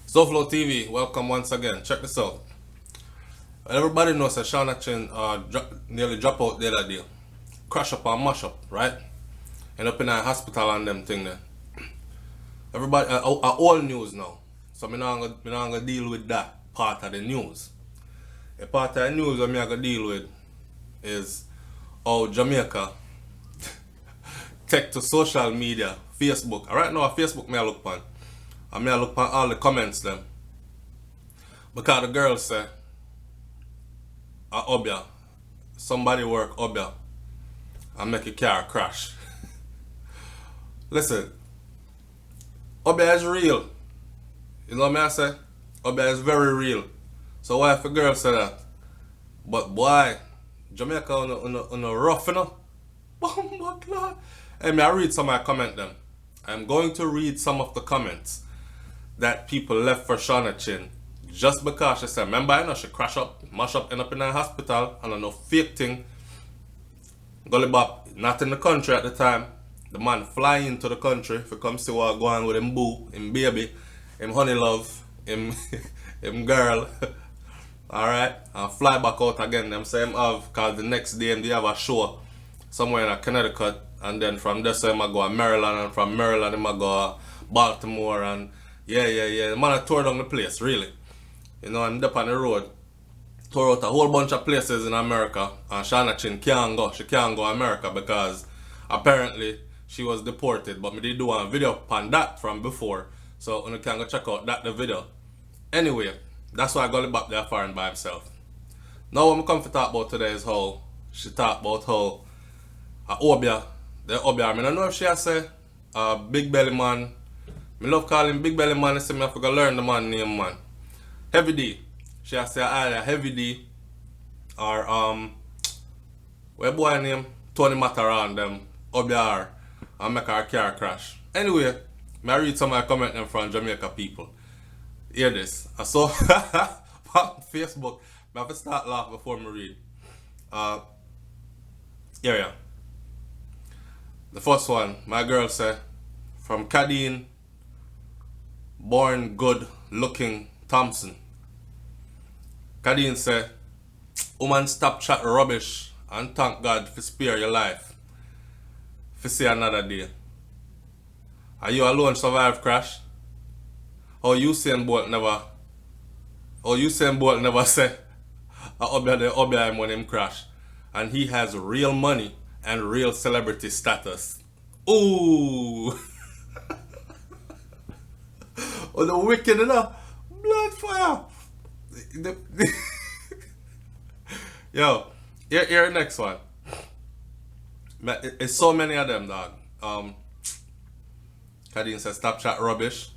SouFLoTV, welcome once again. Check this out. Everybody knows that SHAUNA CHIN nearly drop out the other day. Crash up and mash up, right? End up in a hospital and them thing there. Everybody, all news now. So I'm not gonna deal with that part of the news. A part of the news I'm gonna deal with is how Jamaica take to social media, Facebook. Right now, Facebook me I look on. I may look on all the comments them. Because the girl say, Obia, somebody work Obia and make a car crash. Listen, Obia is real. You know what I say? Obia is very real. So why if a girl say that? But boy, Jamaica on a rough, you know? Oh my God. Hey, may I read some of my comment them? I'm going to read some of the comments that people left for SHAUNA CHIN just because she said, remember, I know she crash up, mash up, end up in a hospital, and I know fake thing. Gully Bop, not in the country at the time. The man fly into the country if he come see what go on with him boo, him baby, him honey love, him him girl. Alright, and fly back out again. Them say him have, cause the next day they have a show somewhere in Connecticut, and then from there so him go to Maryland, and from Maryland him go to Baltimore, and yeah. The man tore down the place, really. You know, and up on the road, tore out a whole bunch of places in America, and SHAUNA CHIN can't go. She can't go to America because apparently she was deported. But me did do a video on that from before, so you can go check out that the video. Anyway, that's why I got it back there foreign by himself. Now what I'm come to talk about today is how she talk about how Obia, the Obia, I don't know if she has say big belly man. I love calling Big Belly man, I say I have to learn the man name, man. Heavy D. She has say either Heavy D or what boy name? Tony Mataran them Obiar and make our car crash. Anyway, I read some of my comment them from Jamaica people. Hear this. I saw on Facebook. I have to start laugh before I read. Yeah. The first one, my girl say, from Cadine, born good looking Thompson. Cadine say, woman stop chat rubbish and thank God for spare your life. For see another day. Are you alone survive crash? Or Usain Bolt never say Obia when him crash. And he has real money and real celebrity status. Ooh. Oh, the wicked enough. Blood fire. Yo, here next one. It's so many of them, dog. Cadine says stop chat rubbish.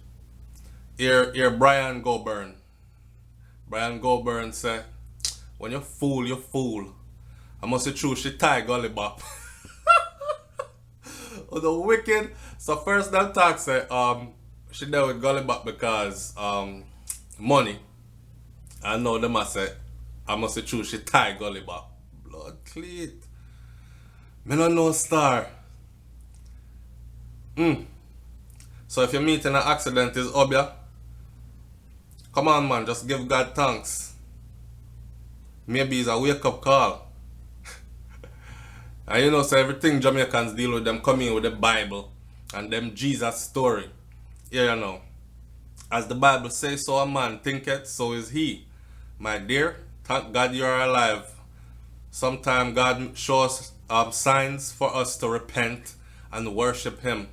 Here Brian Goburn. Brian Goburn say, when you fool, you fool. I must say true, she tie Gully Bop. Oh, the wicked. So first that talk say she dealt with Gully Bop because money. I know them I say I must say true, she tie Gully Bop. Blood cleat. Me no know star. So if you meet in an accident is Obia, come on man, just give God thanks. Maybe it's a wake up call. And you know, so everything Jamaicans deal with them coming with the Bible and them Jesus story. Yeah, you know. As the Bible says, so a man thinketh, so is he. My dear, thank God you are alive. Sometimes God shows signs for us to repent and worship him.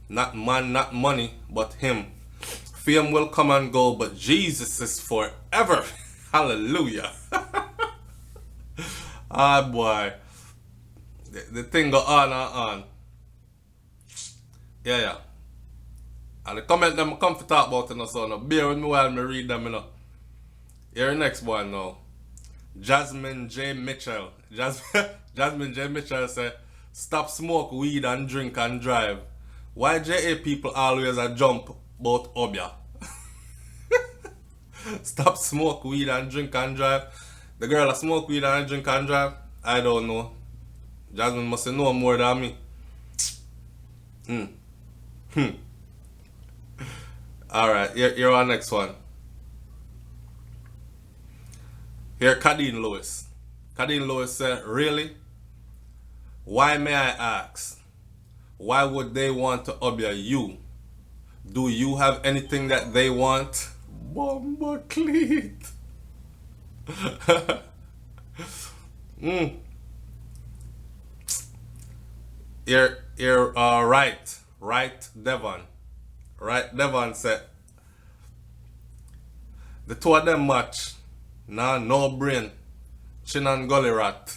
Not man, not money, but him. Fame will come and go, but Jesus is forever. Hallelujah. Ah, boy. The thing go on and on. Yeah. And the comment them come to talk about it, so no, bear with me while I read them, you know. Here the next one now. Jasmine J. Mitchell. Jasmine J. Mitchell say, stop smoke weed and drink and drive. Why JA people always a jump about Obia? Stop smoke weed and drink and drive. The girl that smoke weed and drink and drive? I don't know. Jasmine must know more than me. Alright, here our next one. Here Cadine Lewis. Cadine Lewis said, really? Why may I ask? Why would they want to obey you? Do you have anything that they want? Bomba cleat. Here, right, Devon. Right, Devon said, the two of them match. Nah, no brain. Chin and gully rat.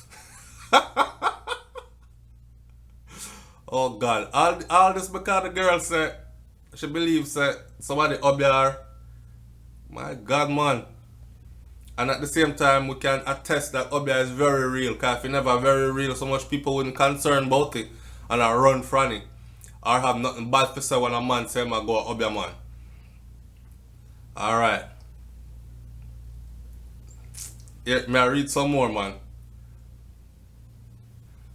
Oh God. All this because the girl said, she believes that somebody obey her. My God, man. And at the same time, we can attest that obey is very real. Because if it never very real, so much people wouldn't concern about it and I run from it. Or have nothing bad to say when a man say, I go obey a man. Alright. Here, may I read some more, man?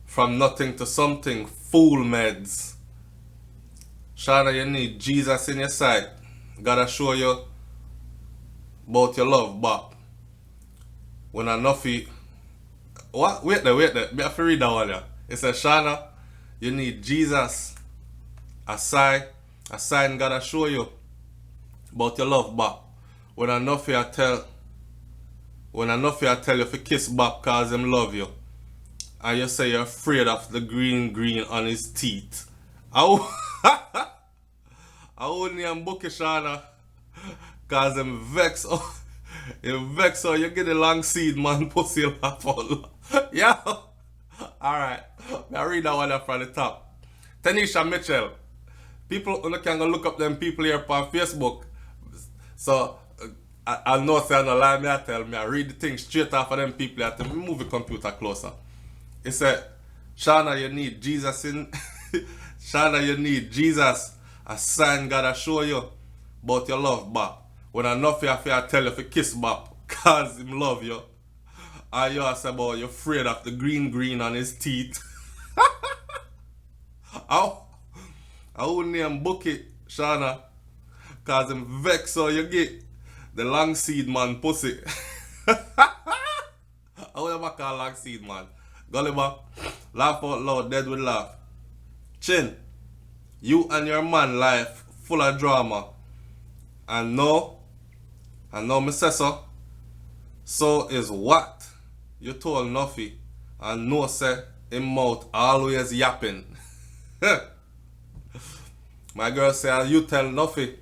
From nothing to something, fool meds. Shauna, you need Jesus in your sight. Gotta show you about your love, Bob. When enough it. What? Wait there. Me have to read that one there. It says, Shauna, you need Jesus. A sign gotta show you about your love, Bob. When enough I tell you to kiss Bob cause him love you. And you say you're afraid of the green on his teeth. I wouldn't even book it, Shauna. Cause him vex. Him vex so you get the long seed man pussy laugh out. Yeah. Alright. I read that one up from the top. Tanisha Mitchell. People can go look up them people here on Facebook. So I know say I no lie me I tell me I read the thing straight off of them people. I tell me move the computer closer. It said, Shauna, you need Jesus in Shauna, you need Jesus. A sign gotta show you about your love, Bob. When enough you have to tell you to kiss Bob, cause him love you. And you say about you're afraid of the green on his teeth. I wouldn't even book it, Shauna. Cause him vex so you get the long seed man pussy. I would never call long seed man. Gulliver, laugh out loud, dead with laugh. Chin, you and your man life full of drama. And no, me say so. So is what? You told Nuffy. And no say him mouth always yapping. My girl say you tell Nuffy.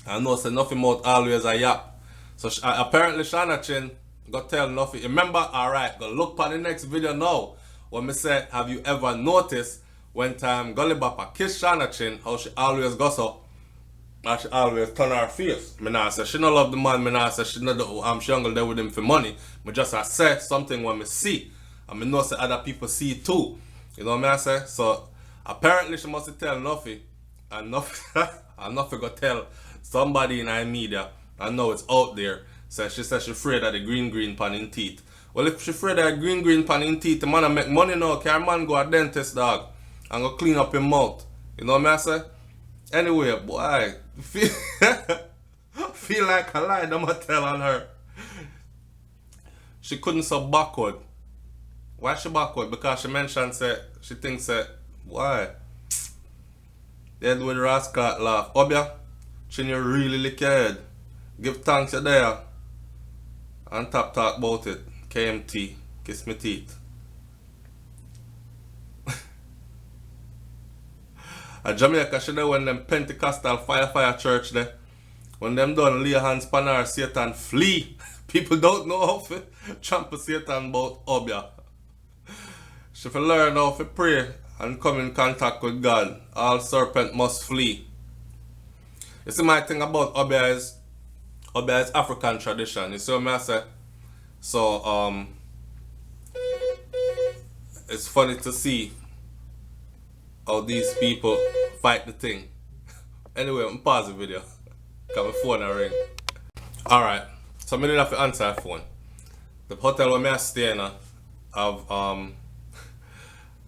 I know say Nuffy mouth always a yap. So apparently Shauna Chin go tell Nuffy. Remember, alright, go look for the next video now. When me say, have you ever noticed when time Gully Bappa kiss Shauna Chin, how she always goes up and she always turn her face. Me nah say she no love the man, me nah say she no do she angle there with him for money. Me just I say something when me see. And me know say other people see it too. You know what I say? So apparently she must tell Nuffy. And Nuffy and Nuffy go tell somebody in our media. I know it's out there. So she says she's afraid of the green pan in teeth. Well, if she's afraid of the green pan in teeth, the man make money now. Can man go a dentist, dog, and go clean up his mouth? You know what I say? Anyway, boy, feel like a lie, I'm tell on her. She couldn't so backward. Why she backward? Because she mentioned she thinks why? Dead with the rascal laugh. Obia, Chin, you really lick your head. Give thanks you're there. And talk about it. KMT. Kiss me teeth. At Jamaica, she there when them Pentecostal fire church there. When them done lay hands upon her, Satan flee. People don't know how to trample Satan about Obia. She will learn how to pray and come in contact with God. All serpent must flee. You see my thing about Obia is African tradition. You see what I say? So it's funny to see how these people fight the thing. Anyway, I'm pause the video. Got my phone a ring. Alright, so I didn't have to answer the phone. The hotel where I stay in have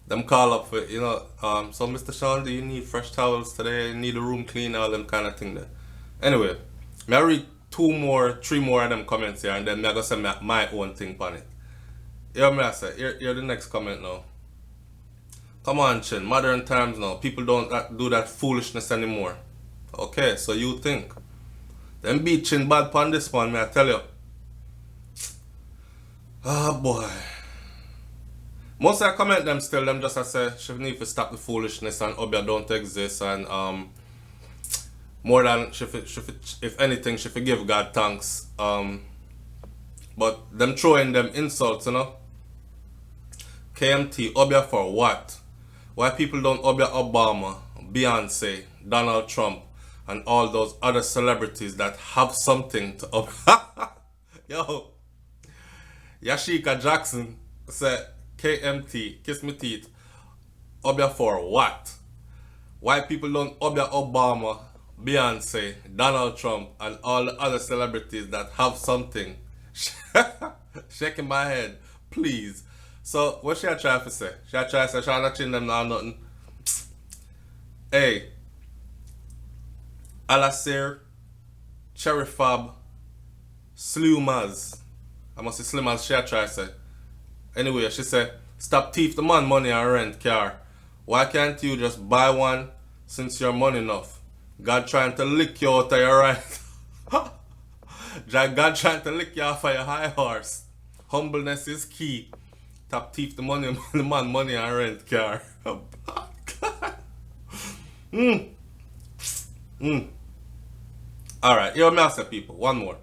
them call up for, you know, so Mr. Sean, do you need fresh towels today? You need a room clean, all them kind of thing there. Anyway, me I read 3 more of them comments here and then me I go say my own thing on it. Here me I say, here the next comment now. Come on, Chin, modern times now. People don't do that foolishness anymore. Okay, so you think. Them beat Chin bad pon this one, me I tell you. Ah, boy. Most of the comment them still, them just I say, she need to stop the foolishness and Obia don't exist and more than, if anything, she forgive God thanks. But them throwing them insults, you know. KMT, Obia for what? Why people don't Obia Obama, Beyonce, Donald Trump, and all those other celebrities that have something to Obia? Yo, Yashika Jackson said, KMT, kiss me teeth, Obia for what? Why people don't Obia Obama, Beyonce, Donald Trump, and all the other celebrities that have something? Shaking my head, please. So, what she try to say? She try to say, Shauna Chin them now nothing. Hey, Alasir, Cherry Fab, Slumaz. I must say Slumaz, she try to say. Anyway, she said, stop thief the man money and rent car. Why can't you just buy one since you're money enough? God trying to lick you out of your right. God trying to lick you off of your high horse. Humbleness is key. Stop thief the money, the man money and rent car. Alright, you're master people. One more.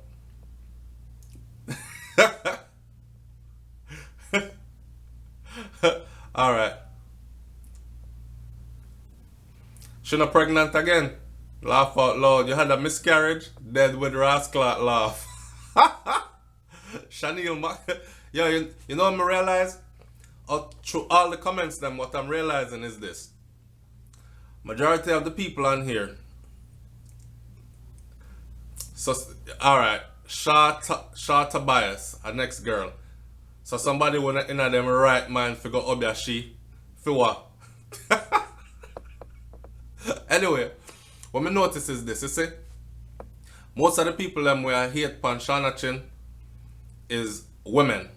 Alright. She not pregnant again. Laugh out loud. You had a miscarriage? Dead with rascal laugh. Chanel, yo, you know what I realize? Through all the comments them, what I'm realizing is this. Majority of the people on here. So, alright. Shaw Tobias, our next girl. So somebody wanna in them right mind figure Obia she. For what? Anyway, what me notice is this, you see? Most of the people them where hate pan SHAUNA CHIN is women.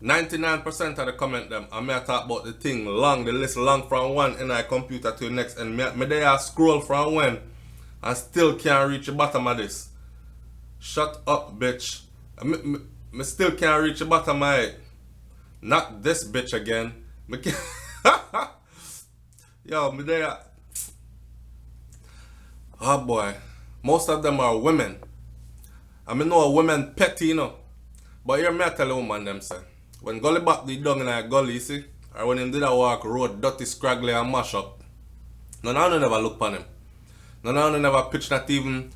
99% of the comment them, and me I talk about the thing long, the list long from one in my computer to the next, and me there scroll from when and still can't reach the bottom of this. Shut up, bitch. Me still can't reach the bottom of it. Not this bitch again. Me can't Yo, me there. Oh boy. Most of them are women. I mean, know a woman petty, you know. But here me I tell a woman them say. When Gully back the dung in a gully, you see, or when him did a walk road, dirty, scraggly and mash up, none of them never look upon him. None of them never pitch not even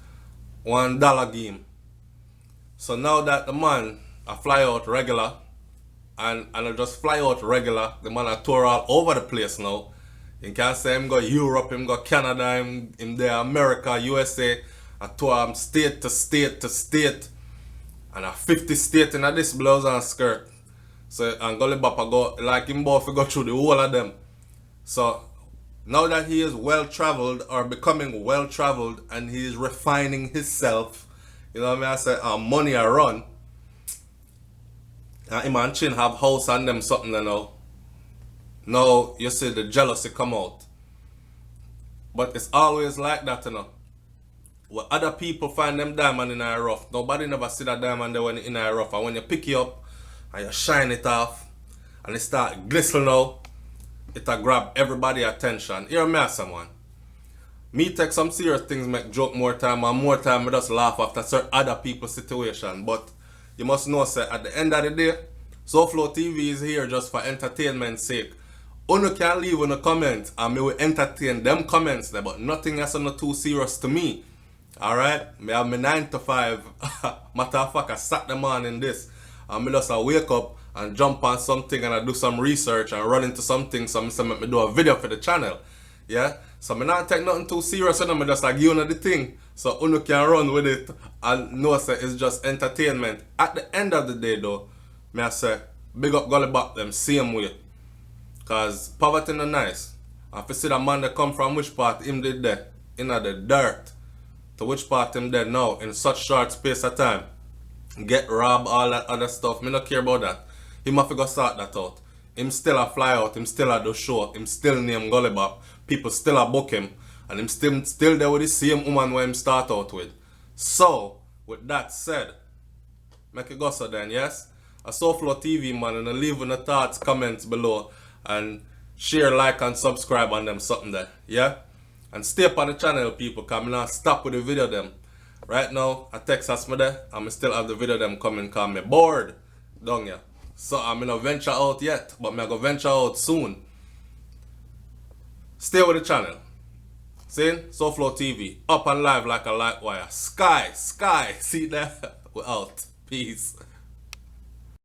$1 game. So now that the man I fly out regular, and I just fly out regular, the man I tour all over the place now. You can say him go Europe, him go Canada, him there America, USA. I tour him state to state to state. And a 50 state in this blouse and skirt. So and Gully Bapa go like him both go through the whole of them. So now that he is well traveled or becoming well traveled and he is refining himself, you know what I mean? I say money I run. And him and Chin have house and them something you know. Now you see the jealousy come out. But it's always like that, you know. When other people find them diamond in a rough, nobody never see that diamond there when it's in a rough. And when you pick it up and you shine it off and it start glistening out, it'll grab everybody's attention. Hear me someone. Me take some serious things, make joke more time, and more time I just laugh after certain other people's situation. But you must know, sir, at the end of the day, SouFLoTV is here just for entertainment's sake. Uno can leave in a comment and me will entertain them comments there, but nothing else not too serious to me. Alright? Me have my 9 to 5. Matter of fact, I sat them on in this. And me just wake up and jump on something and I do some research and run into something so I make me do a video for the channel. Yeah? So me not take nothing too serious and I just give you the thing. So Uno can run with it and know say it's just entertainment. At the end of the day though, me I say, big up Gully back them same way. Cause poverty not nice. And if you see that man that come from which part him did there, in the dirt. To which part him dead now in such short space of time. Get robbed, all that other stuff. Me not care about that. Him have to go sort that out. Him still a fly out, him still a do show, him still name Gullibop. People still a book him. And him still there with the same woman where him start out with. So, with that said, make it go so then, yes? A SouFLoTV man, and leave in the thoughts, comments below, and share, like, and subscribe on them something there, yeah? And stay up on the channel, people, because I'm not stop with the video them. Right now, I Texas me there, and I still have the video them coming because I'm bored down here. So I'm not venture out yet, but I'm going to venture out soon. Stay with the channel. See? SouFLoTV, up and live like a light wire. Sky, see there? We're out. Peace.